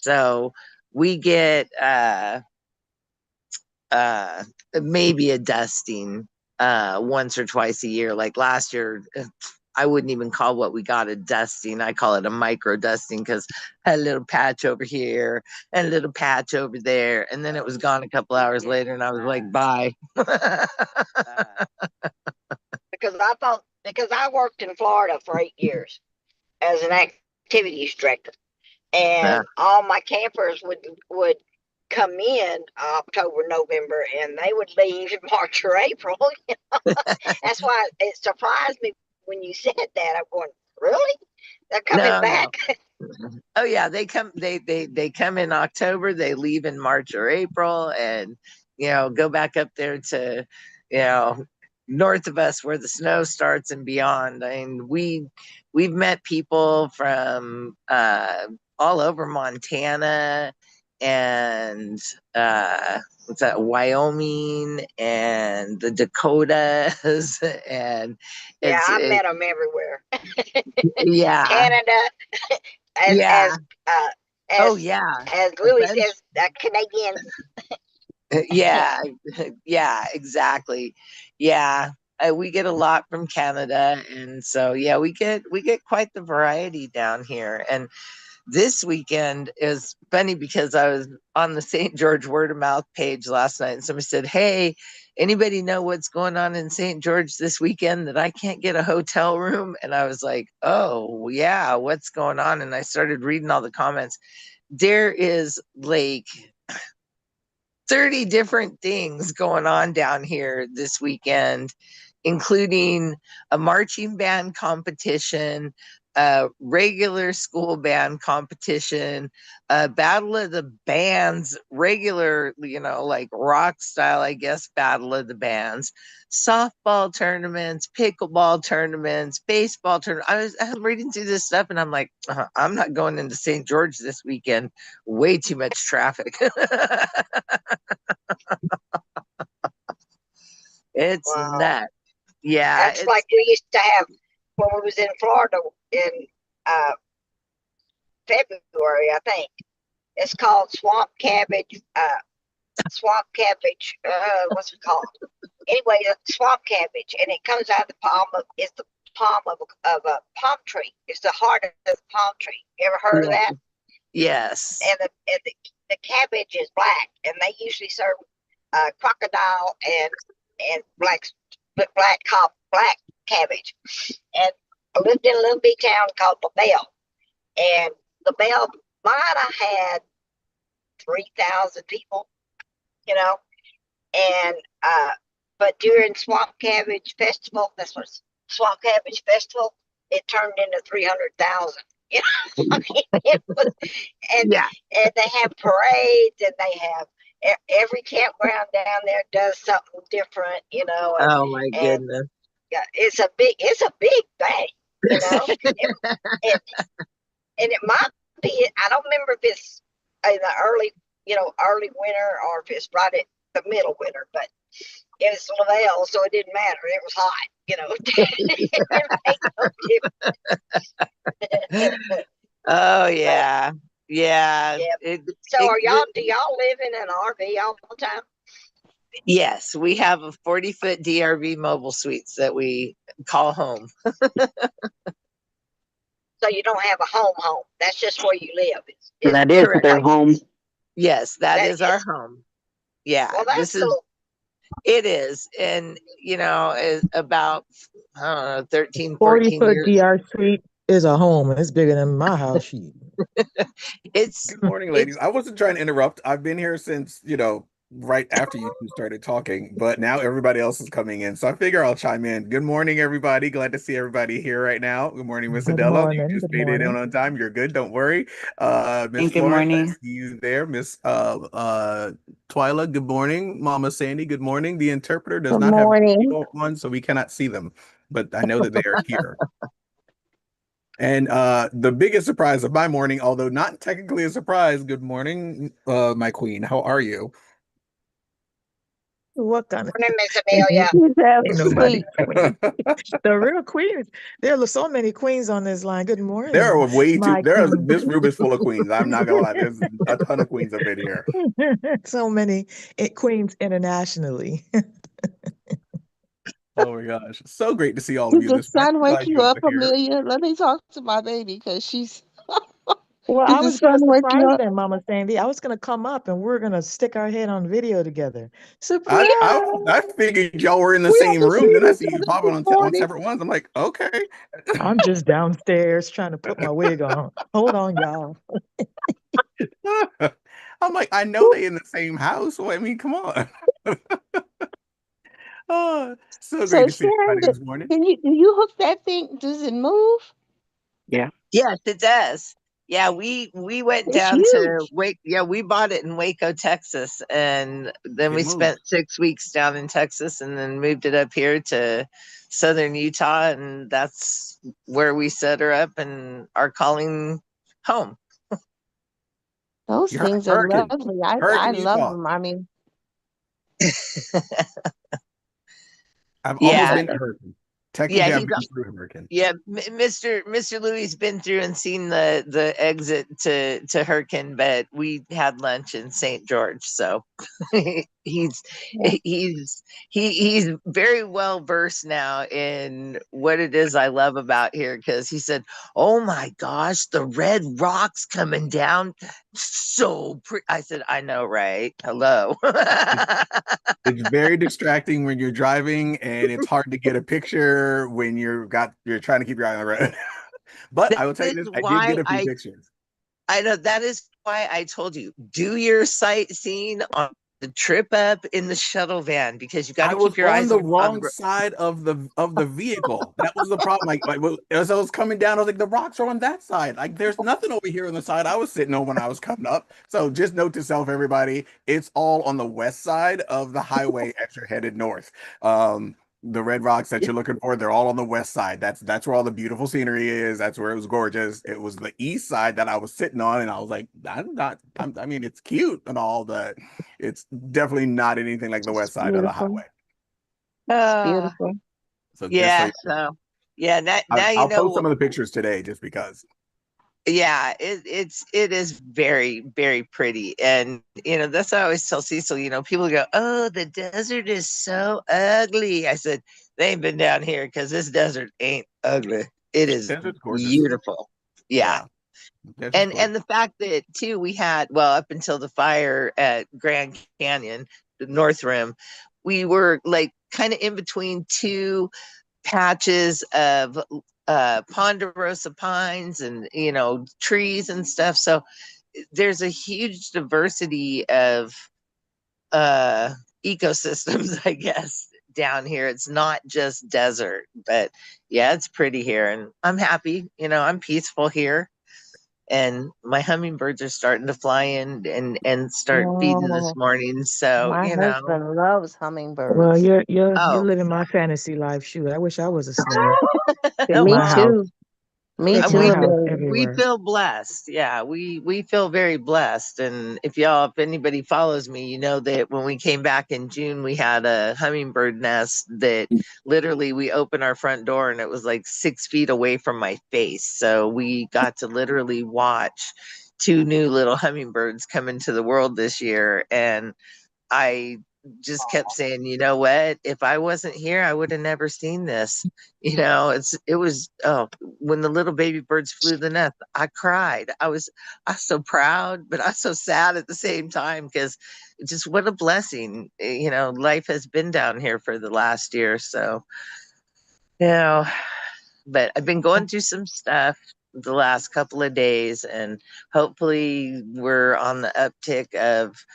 So we get maybe a dusting once or twice a year. Like last year, I wouldn't even call what we got a dusting. I call it a micro dusting because I had a little patch over here and a little patch over there. And then it was gone a couple hours later and I was like, bye. Because I worked in Florida for 8 years as an activities director, and all my campers would come in October, November, and they would leave in March or April. That's why it surprised me when you said that. I'm going, really? They're coming back? No. Oh yeah, they come. They come in October. They leave in March or April, and go back up there to north of us where the snow starts and beyond. I mean, we've met people from all over Montana and what's that, Wyoming and the Dakotas and I met them everywhere. Yeah, Canada, yeah. as Louis says, Canadians. Yeah, yeah, exactly. Yeah, we get a lot from Canada, and so yeah, we get quite the variety down here. And this weekend is funny because I was on the St. George word of mouth page last night, and somebody said, "Hey, anybody know what's going on in St. George this weekend that I can't get a hotel room?" And I was like, "Oh yeah, what's going on?" And I started reading all the comments. There is like 30 different things going on down here this weekend, including a marching band competition, a regular school band competition, a battle of the bands, regular, like rock style, I guess, battle of the bands, softball tournaments, pickleball tournaments, baseball tournaments. I'm reading through this stuff and I'm like, I'm not going into St. George this weekend. Way too much traffic. It's nuts. Yeah. That's like we used to have when we was in Florida in February, I think. It's called swamp cabbage. What's it called? Anyway, swamp cabbage, and it comes out of the palm of a palm tree. It's the heart of the palm tree. You ever heard of that? Yes. And the cabbage is black, and they usually serve crocodile and black cabbage. And I lived in a little bitty town called LaBelle, and LaBelle might have had 3,000 people, and but during Swamp Cabbage Festival, that's what Swamp Cabbage Festival, it turned into 300,000. And they have parades, and they have every campground down there does something different, Oh my goodness! Yeah, it's a big thing, and it might be. I don't remember if it's in the early winter or if it's right at the middle winter, but it was LaBelle, so it didn't matter. It was hot, It made no Oh yeah. Yeah. So do y'all live in an RV all the time? Yes, we have a 40-foot DRV mobile suites that we call home. So you don't have a home. That's just where you live. That is their home. Yes, that is our home. Yeah, well, that's cool. It is. And, is about, I don't know, 13, 14 40-foot years. DR suite is a home. It's bigger than my house. Good morning, ladies. I wasn't trying to interrupt. I've been here since, right after you two started talking, but now everybody else is coming in. So I figure I'll chime in. Good morning, everybody. Glad to see everybody here right now. Good morning, Miss Adela. You just made it in on time. You're good. Don't worry. Miss Florence, I see you there. Miss Twyla, good morning. Mama Sandy, good morning. The interpreter does not have one, so we cannot see them, but I know that they are here. And the biggest surprise of my morning, although not technically a surprise, good morning, my queen. How are you? What kind of Morning, Miss ain't, Amelia. His ass ain't nobody asleep. queen. The real queens. There are so many queens on this line. Good There morning, are way too. my There are queen. this room is full of queens. I'm not gonna lie. There's a ton of queens up in here. So many queens internationally. Oh my gosh, so great to see all of Did you the this morning. sun wake Glad you you all up, are here. Amelia? Let me talk to my baby because she's. Well, Did I the was going to sun wake you surprise up? them, Mama Sandy. I was going to come up and we're going to stick our head on video together. I, Surprise! I I figured y'all were in the We same haven't room. Then seen I each see you other popping this on morning. separate ones. I'm like, okay. I'm just downstairs trying to put my wig on. Hold on, y'all. I'm like, I know they in the same house. Well, I mean, come on. Oh, so great So to see Sharon, everybody this morning. do you hook that thing? Does it move? Yeah, Yes, it does. Yeah, we went It's down to huge. Wake. Yeah, we bought it in Waco, Texas, and then it we moves. spent 6 weeks down in Texas, and then moved it up here to southern Utah, and that's where we set her up and are calling home. Those You're things are Hurricane, lovely. I Hurricane love Utah. them. I mean, I've almost Yeah, been to Hurricane. yeah, Technically, I've he's been through Hurricane. yeah, Mr. Louis been through and seen the exit to Herkin, but we had lunch in St. George, so he's yeah. he's very well versed now in what it is I love about here, because he said, "Oh my gosh, the red rocks coming down, so pretty." I said, "I know, right? Hello." It's very distracting when you're driving, and it's hard to get a picture when you're trying to keep your eye on the road. But That I will tell you is this: I did why get a few pictures. I know, that is why I told you, do your sightseeing on the trip up in the shuttle van, because you got I to was keep your on eyes the on the wrong side of the vehicle. That was the problem. As I was coming down, I was like, the rocks are on that side. Like, there's nothing over here on the side I was sitting on when I was coming up. So just note to self, everybody, it's all on the west side of the highway as you're headed north. The red rocks that you're looking for, they're all on the west side. That's where all the beautiful scenery is. That's where it was gorgeous. It was the east side that I was sitting on, and I was like, I mean, it's cute and all, but it's definitely not anything like the It's west side of the beautiful. highway. It's uh, beautiful. So just so yeah, so yeah, now you I'll post know. some of the pictures today just because. Yeah, it is very, very pretty. And that's what I always tell Cecil, people go, "Oh, the desert is so ugly." I said, "They ain't been down here, because this desert ain't ugly. It is Desert's gorgeous. beautiful." Yeah. Yeah, desert's And gorgeous. the fact that too, we had, well, up until the fire at Grand Canyon, the North Rim, we were like kind of in between two patches of ponderosa pines and trees and stuff. So there's a huge diversity of uh ecosystems, I guess, down here. It's not just desert, but yeah, it's pretty here, and I'm happy. I'm peaceful here, and my hummingbirds are starting to fly in and start feeding this Oh, morning. So, my husband loves Well, hummingbirds. you're oh, living my fantasy life. Shoot, I wish I was a snake. Fit Me my well, house. too. Me Fit too, my we house Amelia. we everywhere. feel blessed. Yeah, we feel very blessed. And if anybody follows me, you know that when we came back in June, we had a hummingbird nest that literally we opened our front door and it was like 6 feet away from my face. So we got to literally watch two new little hummingbirds come into the world this year. And I just kept saying, you know what? If I wasn't here, I would have never seen this. When the little baby birds flew the nest, I cried. I was so proud, but I was so sad at the same time, because just what a blessing. Life has been down here for the last year. So, you know, but I've been going through some stuff the last couple of days, and hopefully we're on the uptick of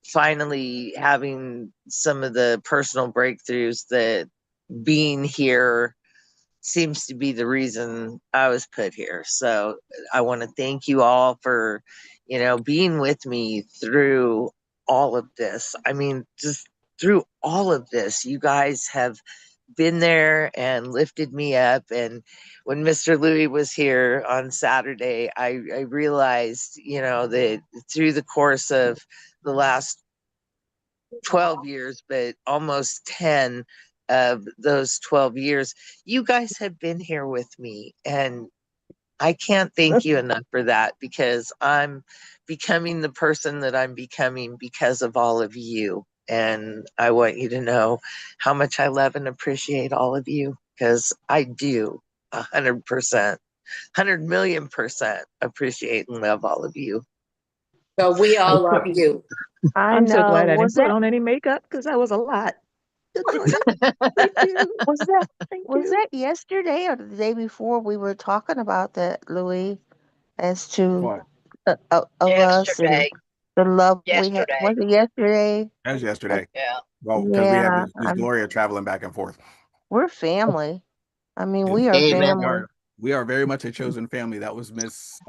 finally having some of the personal breakthroughs that being here seems to be the reason I was put here. So I want to thank you all for, being with me through all of this. I mean, just through all of this, you guys have been there and lifted me up. And when Mr. Louis was here on Saturday, I realized, that through the course of the last 12 years, but almost 10 of those 12 years, you guys have been here with me. And I can't thank you enough for that, because I'm becoming the person that I'm becoming because of all of you. And I want you to know how much I love and appreciate all of you, because I do 100%, 100,000,000% appreciate and love all of you. So we all love you. I I'm so know. glad I didn't Was put that on any makeup because that was a lot. Good morning. Thank you. was that Thank was you. that yesterday or the day before we were talking about that, Louis, as to What? of us and Yesterday. the love we had? Yesterday. Was it yesterday? That was yesterday. Yeah. Well, because we have Yeah, this Gloria traveling back and forth. we're family. I mean, Yeah. we are Amen. family. We are very much a chosen family. That was Miss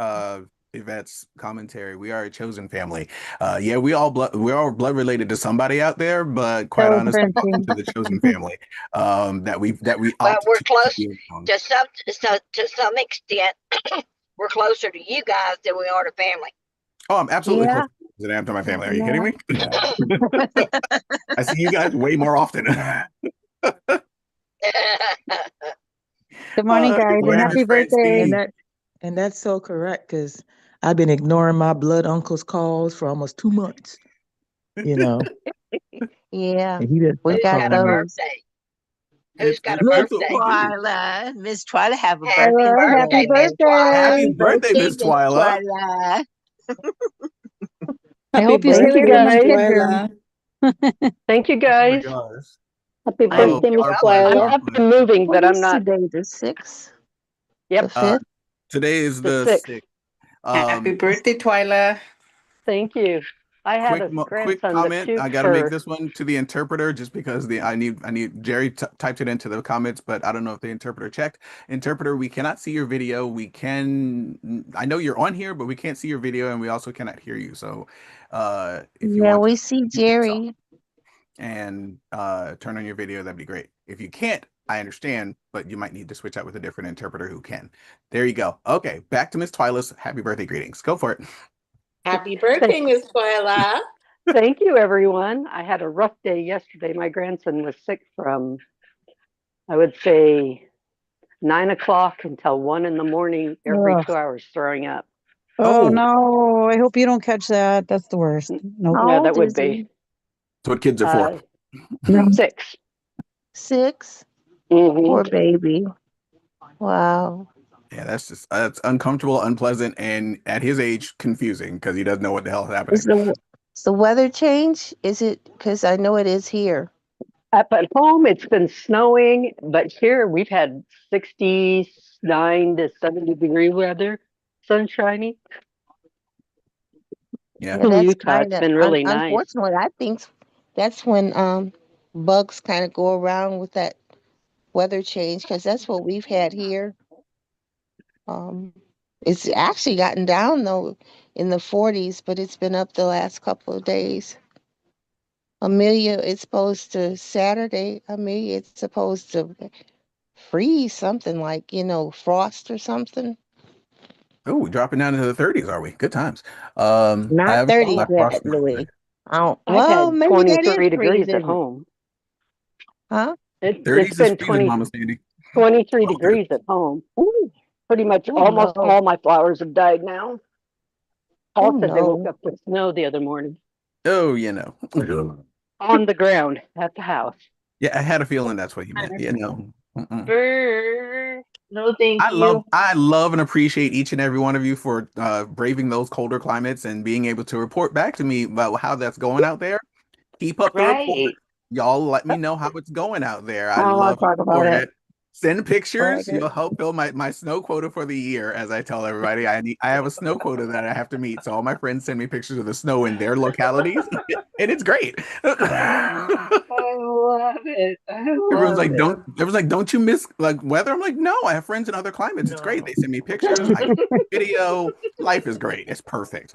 Yvette's commentary. We are a chosen family. Yeah, we're all blood related to somebody out there, but quite So honestly, Princeton. to the chosen family that we Well, opt we're to close be around. to some extent. We're closer to you guys than we are to family. Oh, I'm absolutely Yeah. close as I am to my family. Are you Yeah. kidding me? I see you guys way more often. Good morning, guys, Good and morning, happy Miss birthday. Francine. And that's so correct, because I've been ignoring my blood uncle's calls for almost 2 months. You know, Yeah. and he didn't We stop Who's got got a calling me. those. birthday? And Who's got a Miss that's what we birthday? do. Twyla, Miss Twyla, have a Happy birthday Happy birthday, today. Miss Twyla. Happy birthday. birthday, Miss Miss Twyla. Twyla. I Happy hope you birthday, stay Thank you, away from Miss the guys. kids' room. Twyla. Thank you, Oh my guys. gosh. Happy Thank Oh, birthday, Miss you. our pleasure. I'm Twyla. Our up pleasure. and moving, What but I'm is not. today? The 6th? The Yep, 5th? Today is the the 6th. 6th. Happy birthday, Twyla. Thank you. I had a Quick grandson that comment. I puked got to make for. this one to the interpreter just because I need Jerry typed it into the comments, but I don't know if the interpreter checked. Interpreter, we cannot see your video. I know you're on here, but we can't see your video, and we also cannot hear you. So, if you Yeah, want to we see mute yourself Jerry. and turn on your video, that'd be great. If you can't, I understand, but you might need to switch out with a different interpreter who can. There you go. Okay, back to Miss Twyla's happy birthday greetings. Go for it. Happy birthday, Miss Twyla. Thank you, everyone. I had a rough day yesterday. My grandson was sick from, I would say, 9 o'clock until 1 in the morning, every Ugh. 2 hours throwing up. Oh Oh, no, I hope you don't catch that. That's the worst. Nope. Yeah, How that old would is be he? that's what kids are for. 6. 6? Mm-hmm. Poor baby. Wow. Yeah, that's uncomfortable, unpleasant, and at his age, confusing because he doesn't know what the hell is Is happening. the weather change? Is it, because I know it is here. Up at home, it's been snowing, but here we've had 69 to 70-degree weather, sunshiny. Yeah. Yeah, In that's Utah, kind it's of been really nice. unfortunately. I think that's when bugs kind of go around with that weather change, because that's what we've had here. Um, it's actually gotten down though in the 40s, but it's been up the last couple of days. Amelia, it's supposed to Saturday. Amelia, it's supposed to freeze something like, frost or something. Oh, we're dropping down into the 30s, are we? Good times. I Not haven't felt 30s my frost yet, yet. Louis. I don't, I've well, had maybe that is 23 degrees at freezing. home. Huh? It's 30s is been freezing, Mama Sandy. 23 Oh, good. degrees at home. Ooh, pretty much Oh almost no. all my flowers have died now. Oh Paul said they woke no. up with snow the other morning Oh, you know. on the ground at the house. Yeah, I had a feeling that's what you meant. You know. No, thank you. I love and appreciate each and every one of you for braving those colder climates and being able to report back to me about how that's going out there. Keep up the report. Right. Y'all let me know how it's going out there. I I don't want love to talk about for it. it. Send pictures. Bragger. You'll help fill my snow quota for the year. As I tell everybody, I have a snow quota that I have to meet. So all my friends send me pictures of the snow in their localities, and it's great. I love it. I love it. Everyone's like, don't you miss like weather? I'm like, no, I have friends in other climates. It's great. They send me pictures. I get video. Life is great. It's perfect.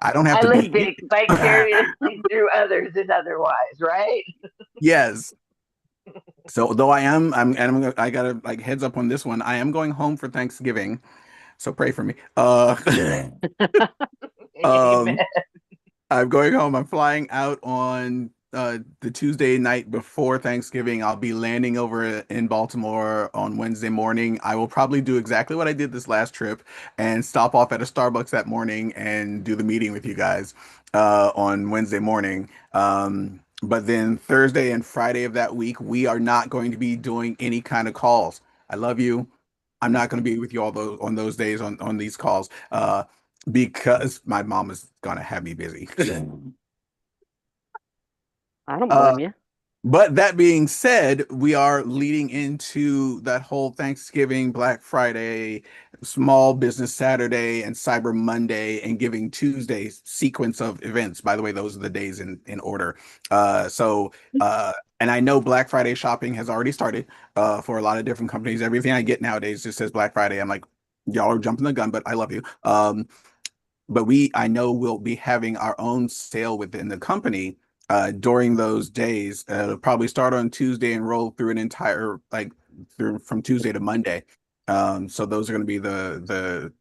I don't have I to live be. vicariously through others and otherwise, right? Yes. So though I gotta like heads up on this one. I am going home for Thanksgiving, so pray for me. Amen. Um, I'm going home. I'm flying out on the Tuesday night before Thanksgiving. I'll be landing over in Baltimore on Wednesday morning. I will probably do exactly what I did this last trip and stop off at a Starbucks that morning and do the meeting with you guys on Wednesday morning. But then Thursday and Friday of that week, we are not going to be doing any kind of calls. I love you. I'm not going to be with you all those on those days on these calls because my mom is going to have me busy. I don't blame you. But that being said, we are leading into that whole Thanksgiving, Black Friday, Small Business Saturday, and Cyber Monday and Giving Tuesday sequence of events. By the way, those are the days in order. And I know Black Friday shopping has already started for a lot of different companies. Everything I get nowadays just says Black Friday. I'm like, y'all are jumping the gun, but I love you. But I know we'll be having our own sale within the company during those days. It'll probably start on Tuesday and roll through an entire through from Tuesday to Monday. So those are going to be the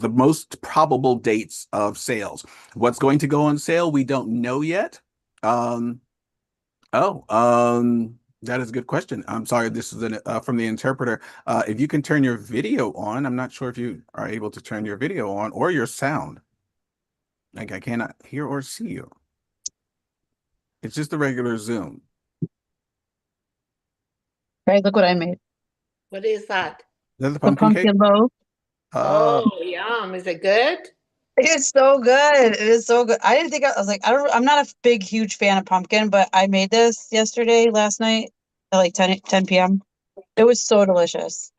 most probable dates of sales. What's going to go on sale, we don't know yet. That is a good question. I'm sorry, this is from the interpreter. If you can turn your video on, I'm not sure if you are able to turn your video on or your sound. Like I cannot hear or see you. It's just a regular Zoom. Right, look what I made. What is that? Is that the The pumpkin cake? pumpkin loaf. Oh, yum. Is it good? It is so good. It is so good. I didn't think I was like, I'm not a big, huge fan of pumpkin, but I made this last night at like 10 p.m. It was so delicious.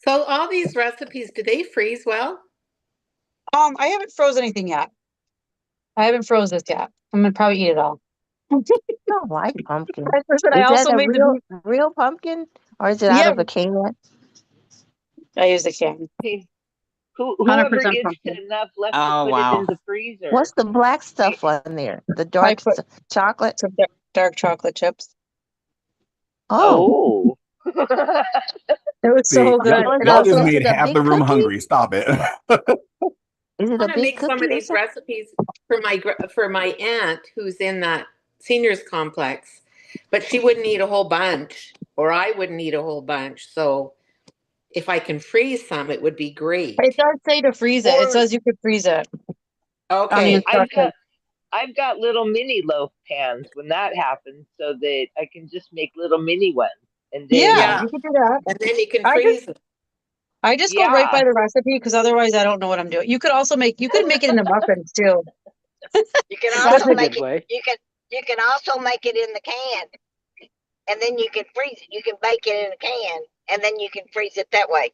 So all these recipes, do they freeze well? I haven't frozen anything yet. I haven't froze this yet. I'm gonna probably eat it all. I don't like pumpkin. I Is also that a made real pumpkin, or is it out of a can? I use the can. Hey, whoever 100% gets pumpkin. enough left to put it in the freezer. What's the black stuff on there? The I dark put chocolate? some dark chocolate chips. Oh, Oh. It was See, so good. So is And y'all it just also, is made it a half big the room cookie? hungry. Stop it. Is it I a want to big make some of cookie or these something? recipes for my aunt who's in that seniors complex, but she wouldn't eat a whole bunch, or I wouldn't eat a whole bunch. So if I can freeze some, it would be it great. does say to freeze it. It Or says you could freeze it on the Okay. instructions. I've got little mini loaf pans when that happens, so that I can just make little mini ones, and then Yeah, Yeah. you could do that. And then you can I just freeze them. I just go right by the recipe because otherwise I don't know what I'm doing. You could make it into muffins too. You can That's also a make good way. you can also make it in the can, and then you can freeze it. You can bake it in a can, and then you can freeze it that way.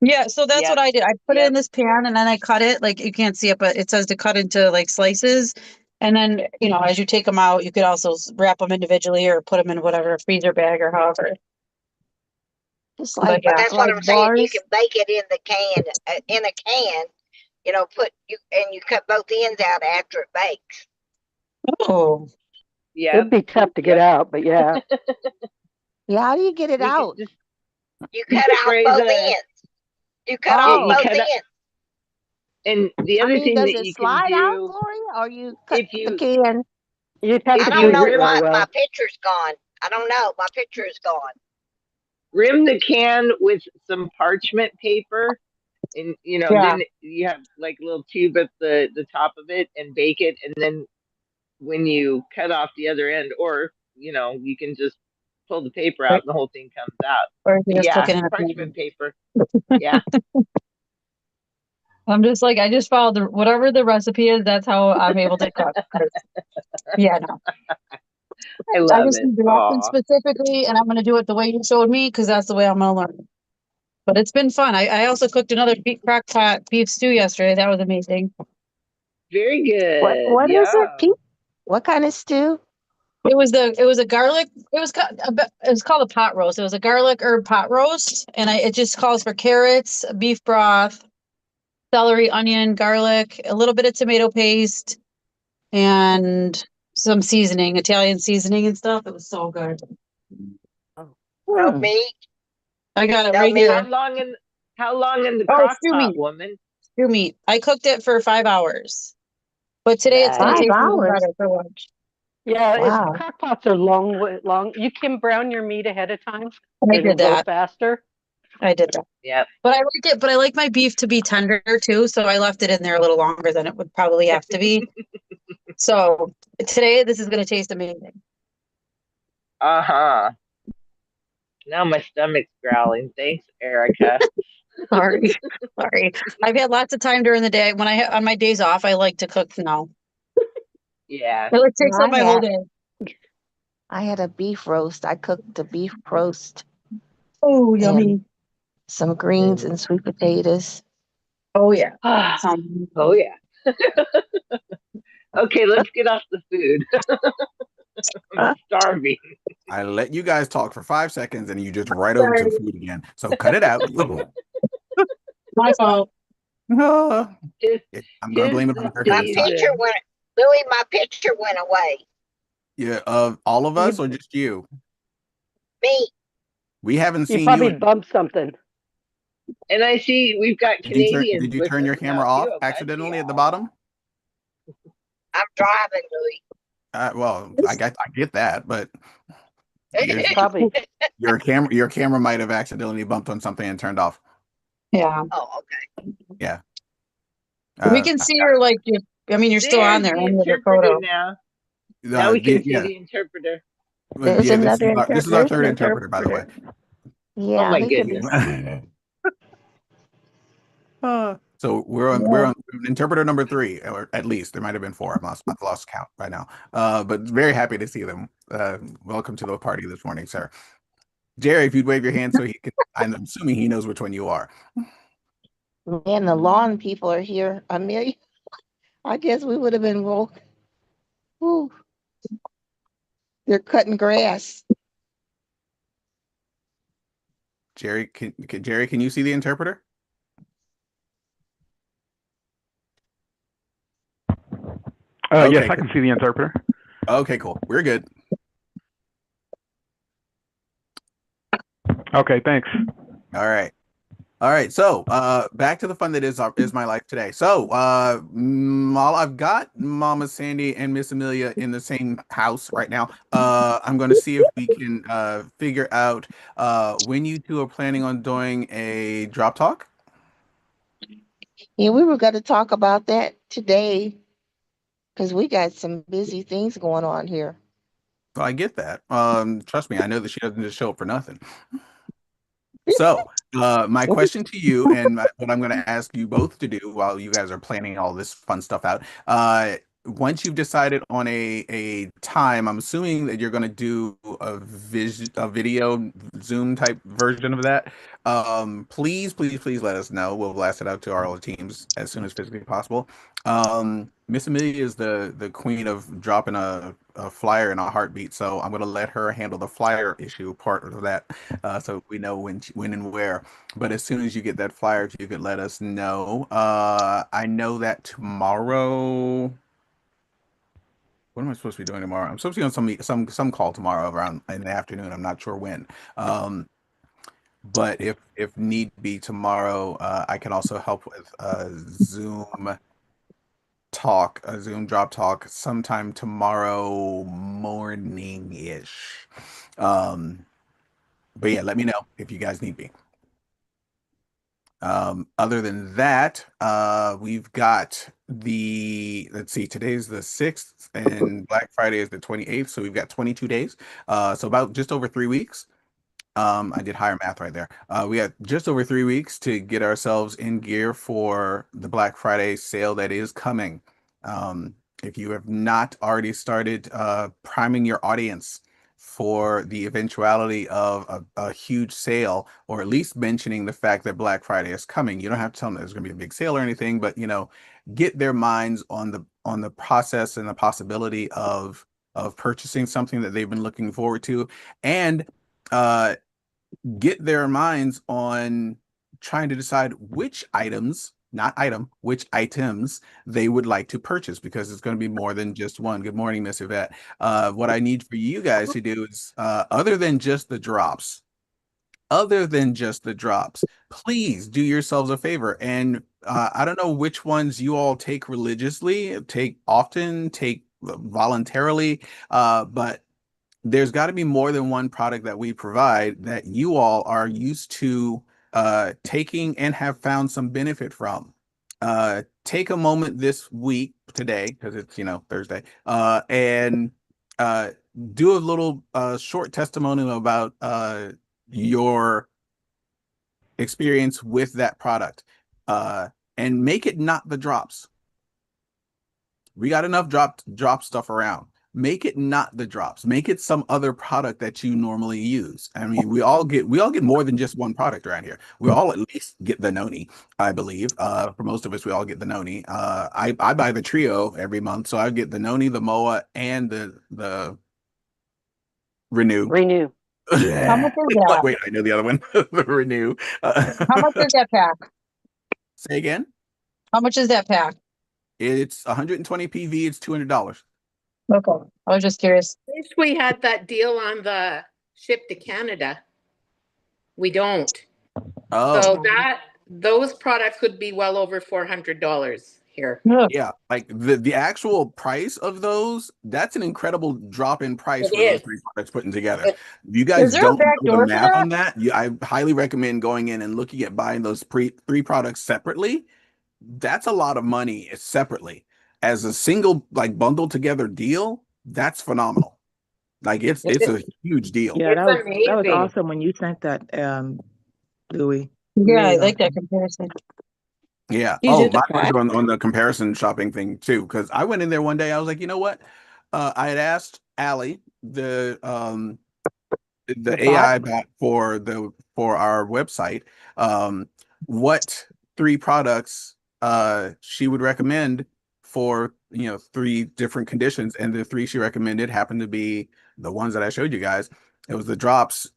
Yeah, so that's Yep, what I did. I put it yep. in this pan and then I cut it. Like you can't see it, but it says to cut into like slices. And then, as you take them out, you could also wrap them individually or put them in whatever freezer bag or however. It's But like But yeah, that's what I'm saying. You bars. can bake it in the can, in a can. You cut both ends out after it bakes. oh, Yep. It'd be tough to get out, but yeah. Yeah, how do you get it You can out? just You cut out spray both the ends. You cut Oh, off you both cut out, ends. and the I other mean, thing does that it you can slide out, do Gloria, or you cut if the you can? You'd have if to I don't you know freeze it real why my well. picture's gone. I don't know. My picture is gone. rim the can with some parchment paper, and yeah. then you have like a little tube at the top of it, and bake it, and then when you cut off the other end, or you can just pull the paper Or, out and the whole thing comes out. or you But just cook yeah, it in a parchment pan. paper. Yeah. I'm just like, I just followed whatever the recipe is. That's how I'm able to cook. 'Cause, yeah, no. I I love just it. need directions Aw. specifically, and I'm going to do it the way you showed me because that's the way I'm going to learn. But it's been fun. I also cooked another crock pot beef stew yesterday. That was amazing. Very good. What is it? Yeah. What kind of stew? It was a garlic. It was called a pot roast. It was a garlic herb pot roast, and it just calls for carrots, beef broth, celery, onion, garlic, a little bit of tomato paste, and some seasoning, Italian seasoning and stuff. It was so good. No Hmm. meat. I got it No right meat. here. How long in the Oh, crock stew pot, meat. woman? Stew meat. I cooked it for 5 hours, but today it's going to Nice. Five taste even hours. better for lunch. Yeah, Wow. crock pots are long. You can brown your meat ahead of time. I It'll did go that. faster. I did that. Yep. But I like it, but I like my beef to be tender too, so I left it in there a little longer than it would probably have to be. So today this is gonna taste amazing. Uh-huh. Now my stomach's growling. Thanks, Erica. Sorry. Sorry. I've had lots of time during the day. When on my days off, I like to cook now. Yeah. It like takes No, up my whole day. I had a beef roast. I cooked a beef roast Oh, and yummy. some greens and sweet potatoes. Oh yeah. Oh yeah. Okay, let's get off the food. I'm starving. I let you guys talk for 5 seconds and you just right over to the food again. So cut it out. My fault. I'm gonna blame it on her My this time. picture went, Louis, my picture went away. Yeah, of all of us or just you? Me. We haven't You seen probably you. bumped something. And I see we've got Canadians. Did you with turn your us camera now, off too, accidentally at the bottom? I'm driving, Louis. Well, I get that, but Probably. your camera might have accidentally bumped on something and turned off. Yeah. Oh, okay. Yeah. We can see your you're still on there. The On the interpreter photo. now. Now we can see the interpreter. There's another This is our third interpreter, by the way. Yeah, Oh my they could be. goodness. So we're on interpreter number 3, or at least there might have been 4. I've lost count by now. But very happy to see them. Welcome to the party this morning, sir. Jerry, if you'd wave your hand so he can. I'm assuming he knows which one you are. Man, the lawn people are here. Amelia, I guess we would have been woke. Whew. They're cutting grass. Jerry, can you see the interpreter? Yes, Okay, I can see the interpreter. Okay, cool. We're good. Okay, thanks. All right. So, back to the fun that is my life today. So, while I've got Mama Sandy and Miss Amelia in the same house right now, I'm going to see if we can figure out when you two are planning on doing a drop talk. Yeah, we were going to talk about that today because we got some busy things going on here. So I get that. Trust me, I know that she doesn't just show up for nothing. So, my question to you, and what I'm going to ask you both to do while you guys are planning all this fun stuff out, once you've decided on a time, I'm assuming that you're going to do a video Zoom type version of that. Please let us know. We'll blast it out to our teams as soon as physically possible. Miss Amelia is the queen of dropping a flyer in a heartbeat, so I'm going to let her handle the flyer issue part of that, so we know when and where. But as soon as you get that flyer, if you could let us know. I know that tomorrow. What am I supposed to be doing tomorrow? I'm supposed to be on some call tomorrow around in the afternoon. I'm not sure when. But if need be tomorrow, I can also help with Zoom talk, a Zoom drop talk sometime tomorrow morning-ish. But yeah, let me know if you guys need me. Other than that, we've got let's see, today's the 6th and Black Friday is the 28th, so we've got 22 days. So about just over 3 weeks. I did higher math right there. We have just over 3 weeks to get ourselves in gear for the Black Friday sale that is coming. If you have not already started priming your audience for the eventuality of a huge sale, or at least mentioning the fact that Black Friday is coming, you don't have to tell them there's going to be a big sale or anything, but get their minds on the process and the possibility of purchasing something that they've been looking forward to, and get their minds on trying to decide which items, which items they would like to purchase, because it's going to be more than just one. Good morning, Miss Yvette. What I need for you guys to do is, other than just the drops, please do yourselves a favor. And I don't know which ones you all take religiously, take often, take voluntarily, but there's got to be more than one product that we provide that you all are used to taking and have found some benefit from. Take a moment this week, today, because it's, Thursday, and do a little short testimonial about your experience with that product, and make it not the drops. We got enough drop stuff around. Make it not the drops. Make it some other product that you normally use. I mean, we all get more than just one product around here. We all at least get the noni, I believe. For most of us, we all get the noni. I buy the trio every month, so I get the noni, the moa, and the renew. Renew. How much is that? Wait, I know the other one. The renew. How much is that pack? Say again. How much is that pack? It's 120 PV. It's $200. Okay, I was just curious. Wish we had that deal on the ship to Canada. We don't. Oh, So those products would be well over $400 here. Ugh. yeah. Like the actual price of those, that's an incredible drop in price It for those is. three products putting together. It- If you guys Is there a don't know back the door for math that? on that, I highly recommend going in and looking at buying those three products separately. That's a lot of money separately. As a single, like, bundled together deal, that's phenomenal. Like it's a huge deal. Yeah, It's that was amazing. awesome when you sent that, Louis. Yeah, I Really like that awesome. comparison. Yeah. You Oh, did the mine was pack. on the comparison shopping thing too, because I went in there one day. I was like, you know what? I had asked Allie, the AI bot for our website, what three products she would recommend for three different conditions, and the three she recommended happened to be the ones that I showed you guys. It was the drops,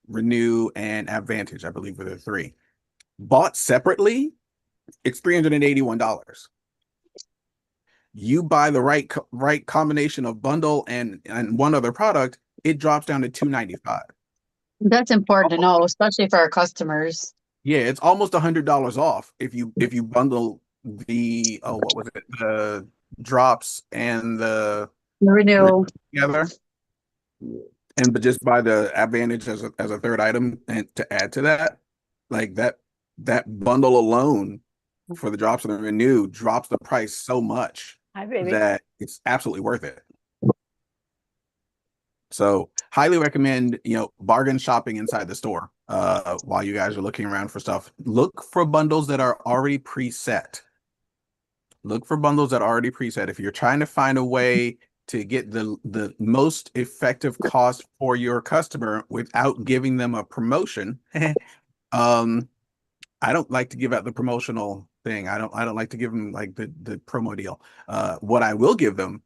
renew, and advantage, I believe, were the three. Bought separately, it's $381. You buy the right combination of bundle and one other product, it drops down to $295. That's important to know, especially for our customers. Yeah, it's almost $100 off if you bundle the what was it, the drops and the The renew. together, but just buy the advantage as a third item, and to add to that, like that bundle alone for the drops and the renew drops the price so much Hi, baby. that it's absolutely worth it. So highly recommend, bargain shopping inside the store while you guys are looking around for stuff. Look for bundles that are already preset. If you're trying to find a way to get the most effective cost for your customer without giving them a promotion, I don't like to give out the promotional thing. I don't like to give them like the promo deal. What I will give them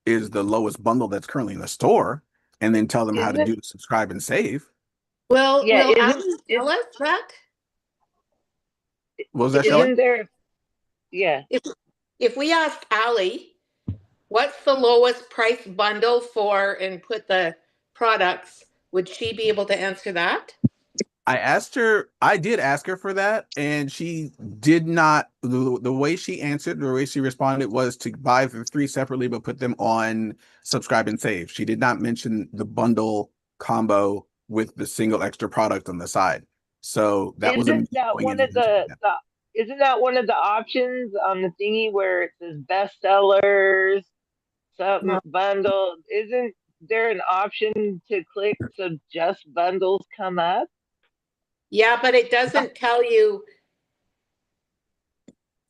is the lowest bundle that's currently in the store, and then tell them how to do the subscribe and save. Well, Yeah, will Alan tell us that? What was that, Shelley? isn't there? Yeah. If we asked Allie, what's the lowest price bundle for, and put the products, would she be able to answer that? I did ask her for that, and she did not. The way she answered, the way she responded was to buy the three separately, but put them on subscribe and save. She did not mention the bundle combo with the single extra product on the side. So that was Isn't that one of the isn't that one of the options on the thingy where it says bestsellers, something bundle? Isn't there an option to click so just bundles come up? Yeah, but it doesn't tell you,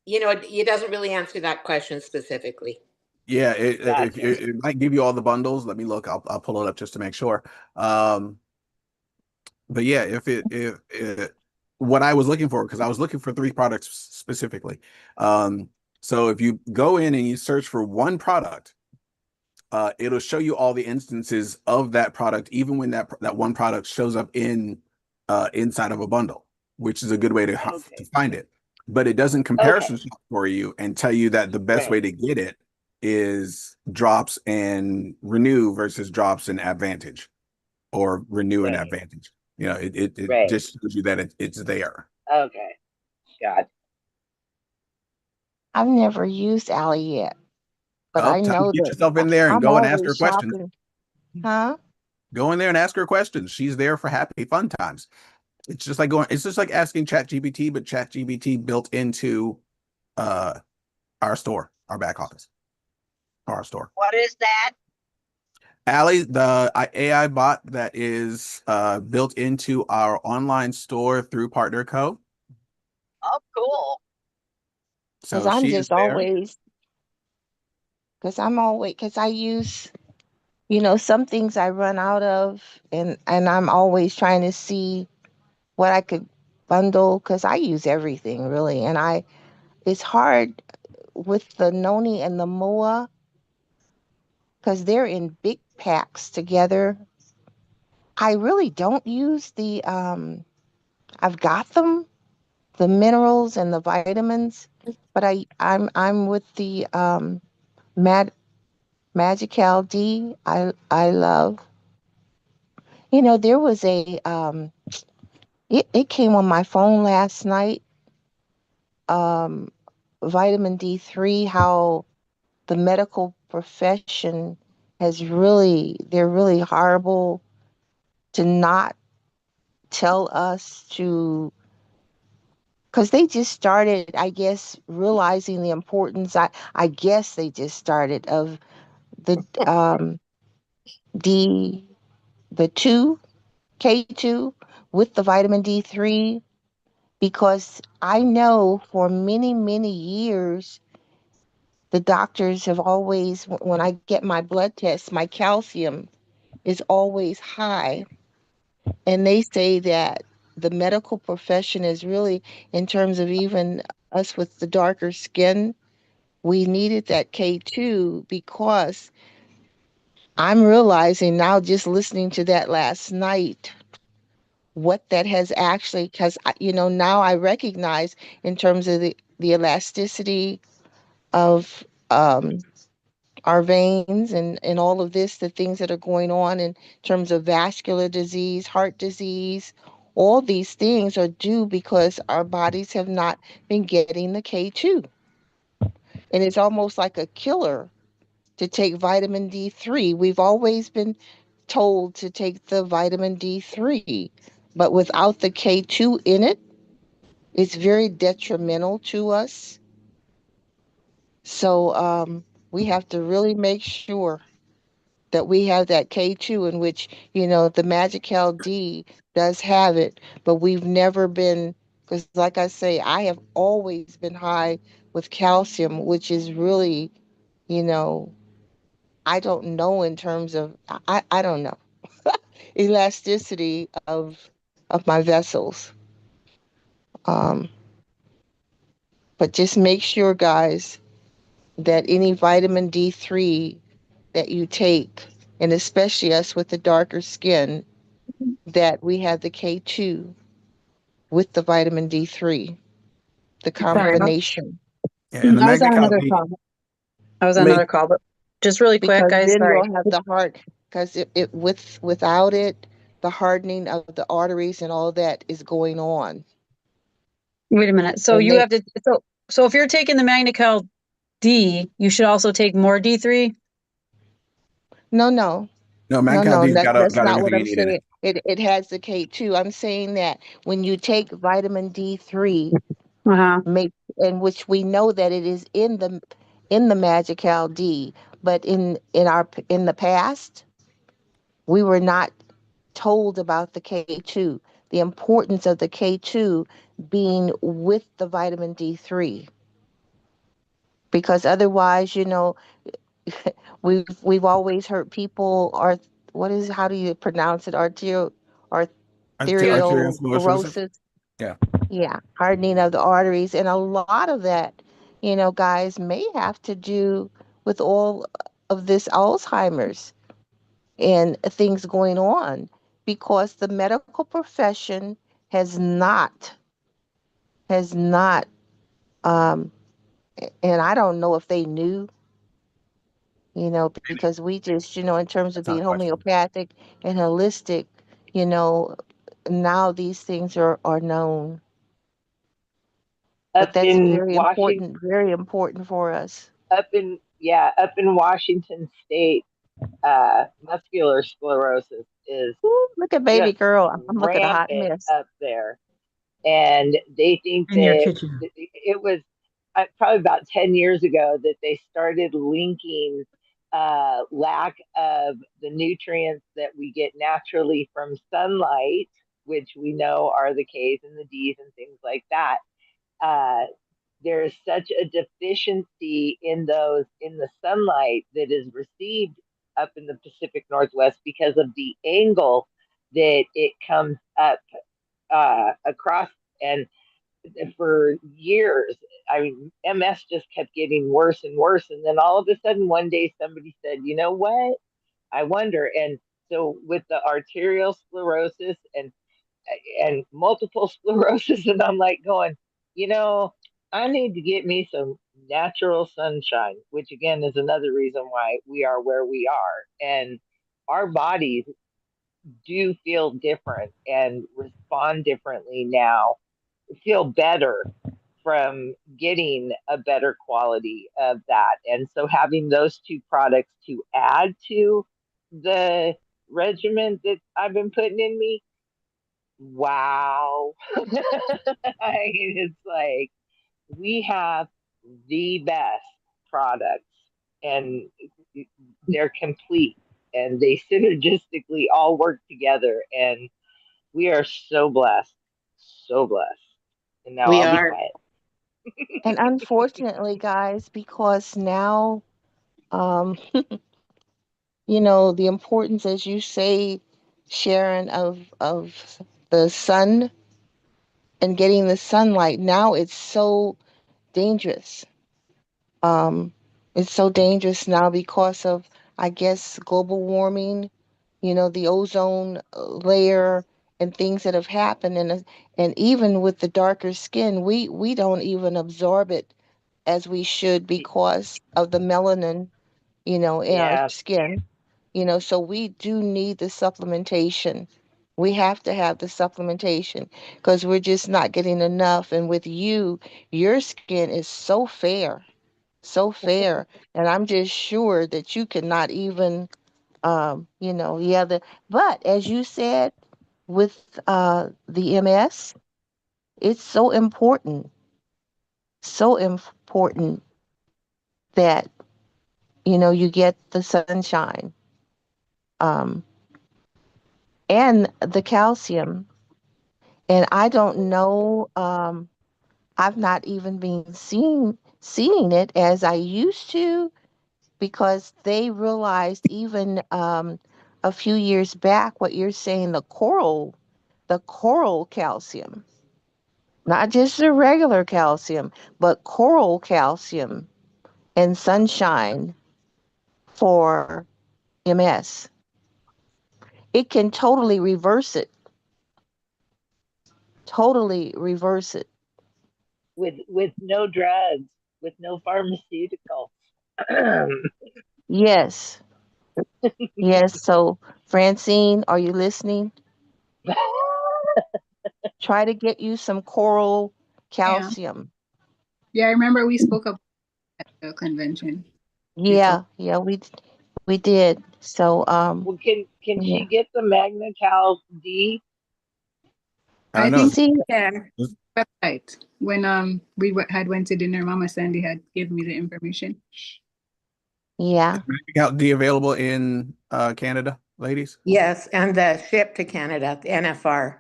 it doesn't really answer that question specifically. Yeah, Gotcha. it might give you all the bundles. Let me look. I'll pull it up just to make sure. But yeah, if what I was looking for, because I was looking for three products specifically. So if you go in and you search for one product, it'll show you all the instances of that product, even when that one product shows up inside of a bundle, which is a good way to find it. But it doesn't comparison shop for you and tell you that the best way to get it is drops and renew versus drops and advantage, or renew and advantage. It just shows you that it's there. Okay. Got it. I've never used Allie yet. but I know Get that yourself in there and I'm go and ask her always questions. shopping. Huh? Go in there and ask her questions. She's there for happy fun times. It's just like asking ChatGPT, but ChatGPT built into uh our store, our back office, our store. What is that? Allie, the AI bot that is built into our online store through Partner Co. Oh, cool. Because So I'm she is just there. always, because I use, some things I run out of, and I'm always trying to see what I could bundle because I use everything really, and it's hard with the noni and the moa because they're in big packs together. I really don't use I've got them, the minerals and the vitamins, but I'm with the Mad Magical D. I love. There was it came on my phone last night. Um, vitamin D3, how the medical profession they're really horrible to not tell us to, because they just started, I guess, realizing the importance. I guess they just started of the D the two K2 with the vitamin D3, because I know for many many years the doctors have always, when I get my blood tests, my calcium is always high, and they say that the medical profession is really, in terms of even us with the darker skin, we needed that K2 because I'm realizing now, just listening to that last night, what that has actually, because now I recognize in terms of the elasticity of our veins and all of this, the things that are going on in terms of vascular disease, heart disease, all these things are due because our bodies have not been getting the K2. And it's almost like a killer to take vitamin D3. We've always been told to take the vitamin D3, but without the K2 in it, it's very detrimental to us. So we have to really make sure that we have that K2, in which, the Magical D does have it, but we've never been, because like I say, I have always been high with calcium, which is really, you know, I don't know in terms of, I don't know, elasticity of my vessels. Um, but just make sure, guys, that any vitamin D3 that you take, and especially us with the darker skin, that we have the K2 with the vitamin D3, the Sorry, combination. Yeah, and the I was on Magna another D call. I was on made another call, but just really quick, Because guys. then Sorry. we'll have the heart, because without it, the hardening of the arteries and all that is going on. Wait a minute. So And you they have to. So if you're taking the Magnical D, you should also take more D3. no, no, no no, Magna no, D's that's got not what everything you I'm need in it. saying. It has the K2. I'm saying that when you take vitamin D3, Uh-huh. make, and which we know that it is in the Magical D, but in the past, we were not told about the K2, the importance of the K2 being with the vitamin D3, because otherwise, we've always heard people are, what is, how do you pronounce it, Arteriosclerosis. arteriosclerosis. Yeah. Yeah, hardening of the arteries, and a lot of that, guys, may have to do with all of this Alzheimer's and things going on, because the medical profession has not has not um and I don't know if they knew, because we just, in terms of That's not a being question. homeopathic and holistic, you know now these things are known, but Up that's in Washington, very important for us. up in yeah, up in Washington State, muscular sclerosis is Ooh, look at baby just girl. I'm looking at a hot rampant mess. up there. And they think In your that kitchen. it was probably about 10 years ago that they started linking lack of the nutrients that we get naturally from sunlight, which we know are the K's and the D's and things like that. Uh, there is such a deficiency in those in the sunlight that is received up in the Pacific Northwest because of the angle that it comes up across. And for years, I mean, MS just kept getting worse and worse. And then all of a sudden, one day, somebody said, "You know what? I wonder." And so, with the arterial sclerosis and multiple sclerosis, and I'm like going, you know, I need to get me some natural sunshine, which again is another reason why we are where we are. And our bodies do feel different and respond differently now, feel better from getting a better quality of that. And so having those two products to add to the regimen that I've been putting in me, wow. It's like we have the best products and they're complete and they synergistically all work together, and we are so blessed, so blessed. And now We I'll be are. quiet. And unfortunately, guys, because now, um, the importance, as you say, Sharon, of the sun and getting the sunlight, now it's so dangerous. Um, it's so dangerous now because of, I guess, global warming, the ozone layer and things that have happened. And even with the darker skin, we don't even absorb it as we should because of the melanin, in our Yeah, skin. So we do need the supplementation. We have to have the supplementation because we're just not getting enough. And with you, your skin is so fair. And I'm just sure that you cannot even, but as you said, with the MS, it's so important that, you get the sunshine, um, and the calcium. And I don't know, I've not even been seeing it as I used to because they realized even a few years back what you're saying, the coral calcium, not just the regular calcium, but coral calcium and sunshine for MS. It can totally reverse it. with no drugs, with no pharmaceuticals. Yes, yes. So, Francine, are you listening? Try to get you some coral Yeah. calcium. Yeah, I remember we spoke about at the convention. You talked. Yeah, we did. So, Well, can yeah. she get the Magna Cal D? I I don't know. think See, yeah, that's right. When we had went to dinner, Mama Sandy had given me the information. yeah. Is D available in Canada, ladies? Yes, and the ship to Canada, the NFR.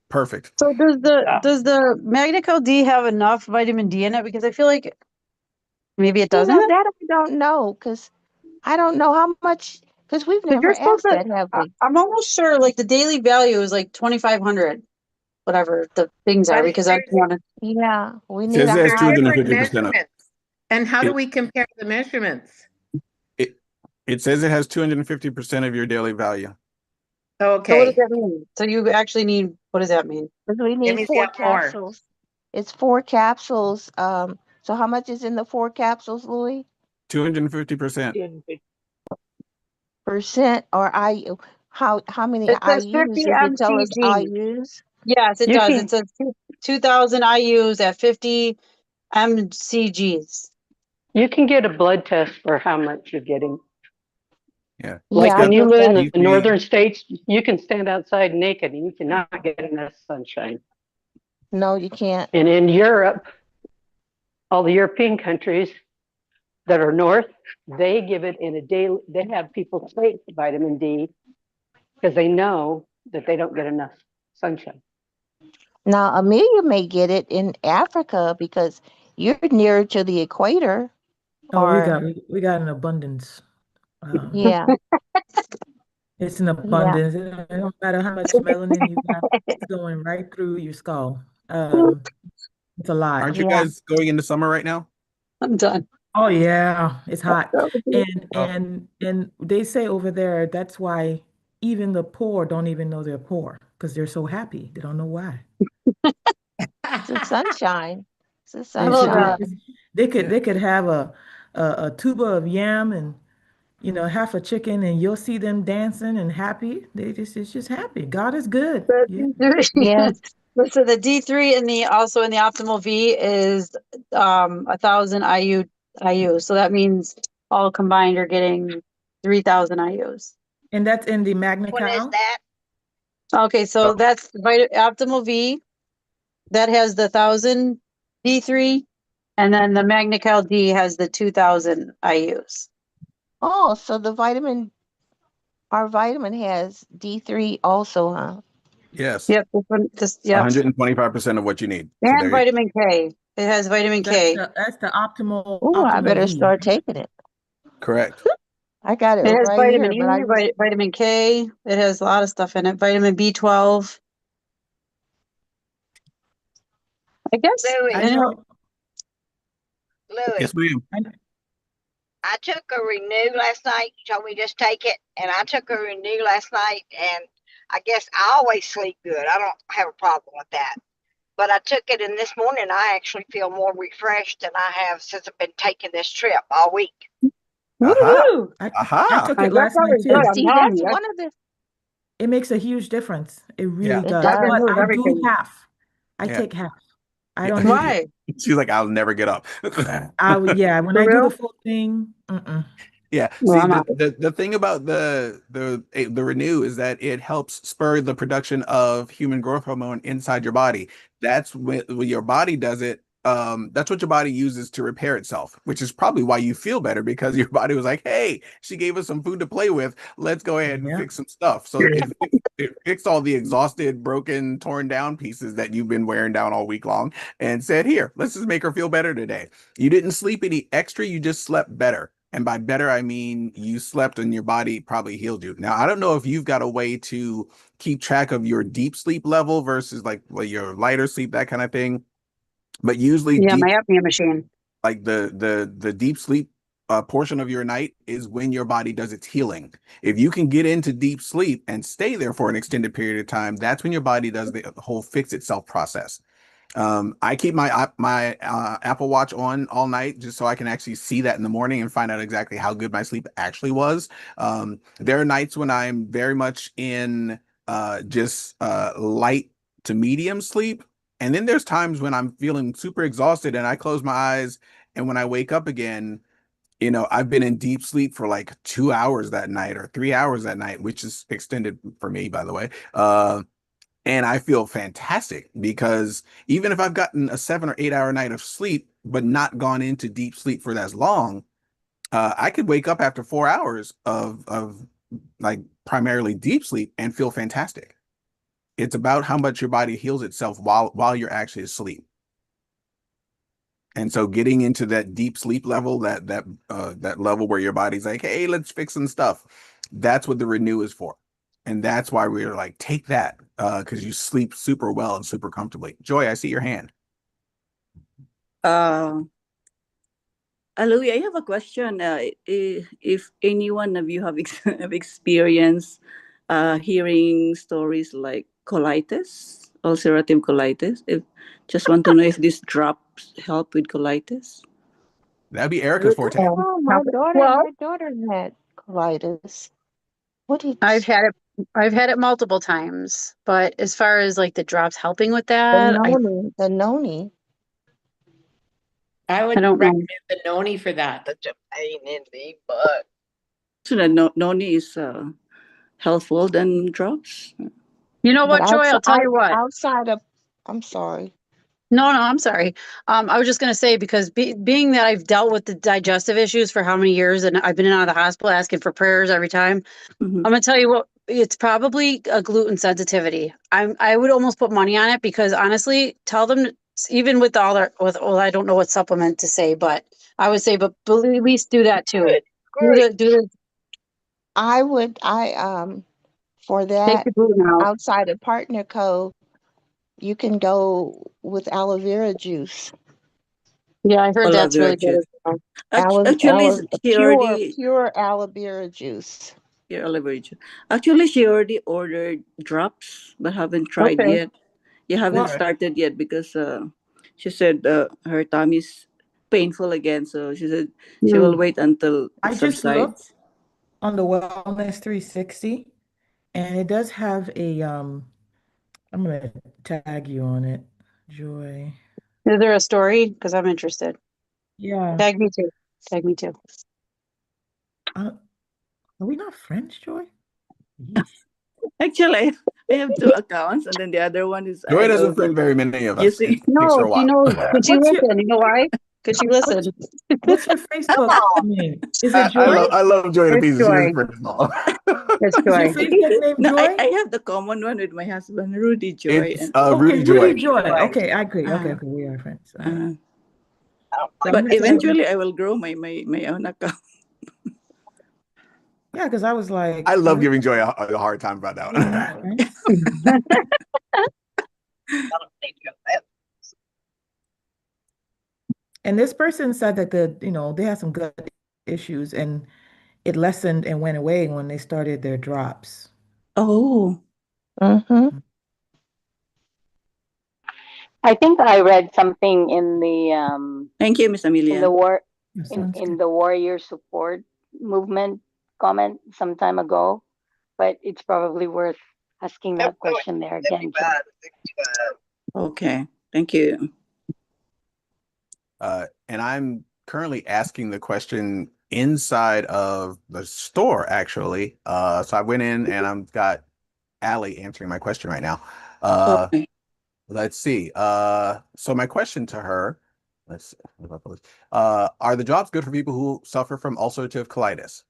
Perfect. So does the Yeah. does the Magnical D have enough vitamin D in it? Because I feel like maybe it doesn't. That I don't know because I don't know how much because we've Because never you're supposed asked to. that, have we? I'm almost sure like the daily value is like 2,500, whatever the things are. But Because I don't want to. Yeah, we It need says a it has they're high. different 250% of measurements. And how do it. we compare the measurements? It it says it has 250% of your daily value. So what does Okay, that mean? So you actually need. What does that mean? Because we it need means you four have more. capsules. It's four capsules. So how much is in the four capsules, Louis? 250%. Percent or IU? How many It says IUs? 50 Does it tell us mcg. IUs? Yes, it You does. can. It says 2,000 IUs at 50 mcgs. You can get a blood test for how much you're getting. Yeah. Like Yeah, I when you get live in that. the northern states, you can stand outside naked and you cannot get enough sunshine. No, you can't. And in Europe, all the European countries that are north, they give it in a day. They have people take vitamin D because they know that they don't get enough sunshine. Now, Amelia may get it in Africa because you're nearer to the equator. Oh, we Or got we got an abundance. yeah, It's an yeah. abundance. It don't matter how much melanin you got, it's going right through your skull. It's a lot. Aren't you Yeah. guys going into summer right now? I'm done. Oh yeah, it's hot. And Oh, and they say over there that's why even the poor don't even know they're poor because they're so happy. They don't know why. It's the sunshine. It's the I It's, love sunshine. they could have a tuba of yam and half a chicken and you'll see them dancing and happy. It's just happy. God is good. Yeah. Yes. So the D3 in the also in the optimal V is 1,000 IU. So that means all combined are getting 3,000 IUs. And that's in the Magna When is Cal. that? Okay, so that's optimal V. That has the 1,000 D3, and then the MagnaCal D has the 2,000 IUs. Oh, so our vitamin has D3 also, huh? yes. Yep, this one, yep. 125% of what you need. So And there you go. vitamin K. It has vitamin K. That's the optimal Oh, I better V. start taking it. Correct. I got it It has right vitamin here, E, but I just vitamin K. It has a lot of stuff in it. Vitamin B12. I guess. Louis, I know. Louis, Yes, ma'am. I took a renew last night. You told me just take it, and I took a renew last night, and I guess I always sleep good. I don't have a problem with that. But I took it, and this morning I actually feel more refreshed than I have since I've been taking this trip all week. Aha. Woo-hoo! I Aha. took I it guess last that night was good. and too. I'm see telling that's you. one of the It makes a huge difference. It Yeah. really it does. That does. But removes I do everything. half. I Yeah. take half. I Yeah. don't need it. Why? She's like, I'll never get up. Yeah, when For I do the real? full thing, Yeah. Well, See, I'm out. the thing about the renew is that it helps spur the production of human growth hormone inside your body. That's when your body does it. That's what your body uses to repair itself, which is probably why you feel better because your body was like, "Hey, she gave us some food to play with. Let's go ahead and yeah. fix some stuff." So it fixed all the exhausted, broken, torn down pieces that you've been wearing down all week long, and said, "Here, let's just make her feel better today." You didn't sleep any extra, you just slept better. And by better, I mean you slept and your body probably healed you. Now, I don't know if you've got a way to keep track of your deep sleep level versus like your lighter sleep, that kind of thing. But usually Yeah, deep, my apnea machine. like the deep sleep portion of your night is when your body does its healing. If you can get into deep sleep and stay there for an extended period of time, that's when your body does the whole fix itself process. I keep my Apple Watch on all night just so I can actually see that in the morning and find out exactly how good my sleep actually was. There are nights when I'm very much in just light to medium sleep, and then there's times when I'm feeling super exhausted and I close my eyes, and when I wake up again, I've been in deep sleep for like 2 hours that night or 3 hours that night, which is extended for me, by the way. And I feel fantastic because even if I've gotten a 7 or 8 hour night of sleep, but not gone into deep sleep for that long, I could wake up after 4 hours of like primarily deep sleep and feel fantastic. It's about how much your body heals itself while you're actually asleep. And so getting into that deep sleep level, that level where your body's like, hey, let's fix some stuff. That's what the renew is for. And that's why we're like, take that, because you sleep super well and super comfortably. Joy, I see your hand. Louis, I have a question. If any one of you have, have experienced hearing stories like colitis, ulcerative colitis, just want to know if these drops help with colitis. That'd be Erica's forte. Oh, Well, my daughter had colitis. What did I've had it multiple times, but as far as like the drops helping with the that, noni? The noni. I would don't know. recommend the noni for that. Such a pain in the butt. So that noni is healthful than drops. You know But what, Joy? I'll tell you what. outside of, I'm sorry. No, I'm sorry. I was just going to say, because being that I've dealt with the digestive issues for how many years, and I've been in and out of the hospital asking for prayers every time. Mhm. I'm going to tell you what, it's probably a gluten sensitivity. I would almost put money on it, because honestly, tell them, even with all their, well, I don't know what supplement to say, but I would say, but at least do that too. Good. Do the For take that, the gluten out. outside of partner code, you can go with aloe vera juice. Yeah, I heard Aloe that's vera really good juice. as well. Actually, she Pure, already pure aloe vera juice. aloe vera juice. Actually, she already ordered drops, but haven't tried Okay. yet. You haven't Okay. started yet because she said her tummy's painful again. So she said she will wait until it I just subsides. looked on the Wellness 360, and it does have a I'm gonna tag you on it, Joy. Is there a story? Because I'm interested. Yeah. Tag me too. Tag me too. Are we not friends, Joy? Yeesh. Actually, I have two accounts, and then the other one is Joy I doesn't don't friend very many of us. using. It takes her No, a she while. knows. Could she What's your listen? You know why? Could she listen? what's your Come Facebook on. name? Is it Joy? I love Joy to It's pieces. She Joy. is personal. It's Is your Joy. Facebook name No, Joy? I have the common one with my husband, Rudy Joy, It's and Okay, Rudy Rudy Joy. Joy. Joy. Okay, I agree. Okay, uh, okay, we are friends. All right. I don't So like I'm but gonna tag you. eventually I will grow my own account. Yeah, because I was like, I are love we giving Joy a hard time about that we're not one. friends? I don't think of that. And this person said that they had some gut issues, and it lessened and went away when they started their drops. Oh, Mm-hmm. I think I read something thank you, Miss in Amelia. That sounds in good. the warrior support movement comment some time ago, but it's probably worth asking that question there again, Joy. 75, 65. Okay, thank you. And I'm currently asking the question inside of the store, actually. So I went in and I've got Allie answering my question right now. Okay. Let's see. So my question to her, let's see, are the jobs good for people who suffer from ulcerative colitis?